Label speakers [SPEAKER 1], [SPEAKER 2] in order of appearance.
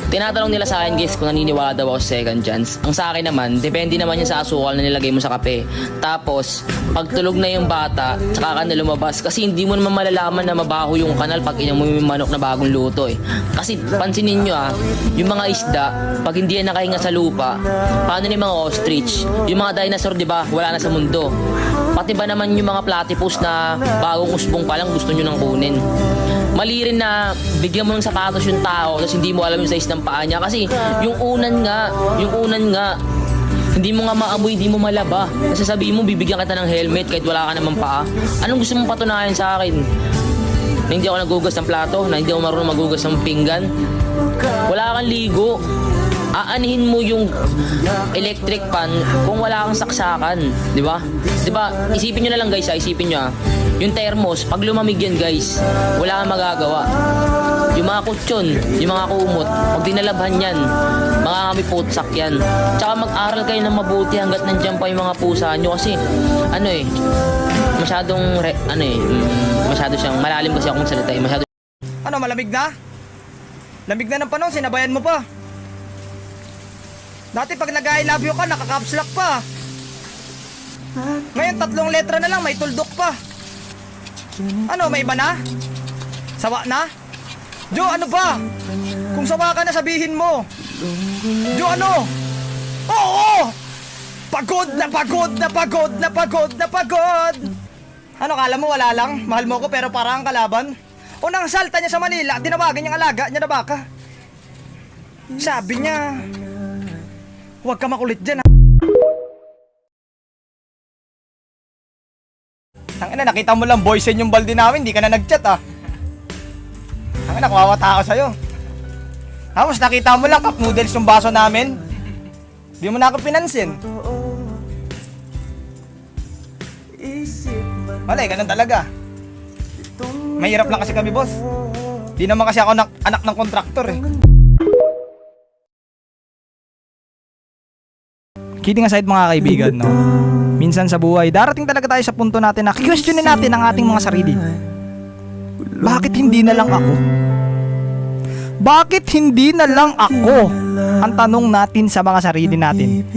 [SPEAKER 1] Tinatanong nila sa akin guys kung naniniwala daw ako sa second chance. Ang sa akin naman, depende naman yan sa asukal na nilagay mo sa kape. Tapos, pagtulog na yung bata, tsaka ka na lumabas. Kasi hindi mo naman malalaman na mabaho yung kanal pag inom mo yung manok na bagong luto eh. Kasi pansinin nyo yung mga isda, pag hindi yan nakahinga sa lupa, paano na yung mga ostrich? Yung mga dinosaur, di ba, wala na sa mundo. Pati ba naman yung mga platypus na bagong usbong pa lang gusto nyo nang kunin. Mali rin na bigyan mo ng sapatos yung tao tapos hindi mo alam yung size ng paa niya kasi yung unan nga hindi mo nga maamoy, hindi mo malaba. Kasi sabihin mo bibigyan kita ng helmet kahit wala ka namang paa. Anong gusto mong patunayan sa akin? Na hindi ako nagugas ng plato, na hindi ako marunong magugas ng pinggan. Wala kang ligo. Aanihin mo yung electric pan kung wala kang saksakan, di ba? Di ba? Isipin niyo na lang guys, isipin niyo yung thermos, pag lumamig yan guys, wala kang magagawa. Yung mga kutsyon, yung mga kumot, pag dinalabhan yan, mga kami putsak yan. Tsaka mag-aral kayo ng mabuti hanggat nandiyan pa yung mga pusa nyo kasi masyado siyang malalim kasi akong salita eh.
[SPEAKER 2] Malamig na? Lamig na ng panahon, sinabayan mo pa. Dati pag nag-I love you ka, naka-caps lock pa. Ngayon 3 letra na lang, may tuldok pa. May iba na? Sawa na? Jo, ano ba? Kung sawa ka na, sabihin mo. Jo, ano? Oo! Pagod na pagod na pagod na pagod na pagod. Kala mo wala lang? Mahal mo ko pero parang kalaban? Unang salta niya sa Manila, tinawagan niyang alaga niya na baka. Sabi niya, huwag ka makulit dyan ha. Nakita mo lang boys yung balde namin, di ka na nag-chat ah. Kuwawata ako sa'yo. Tapos nakita mo lang cup noodles yung baso namin. Di mo na ako pinansin. Wala ganun talaga. Mahirap lang kasi kami boss. Di naman kasi ako anak ng kontraktor eh. Kidding aside mga kaibigan, no? Minsan sa buhay, darating talaga tayo sa punto natin na questionin natin ang ating mga sarili. Bakit hindi na lang ako? Bakit hindi na lang ako? Ang tanong natin sa mga sarili natin.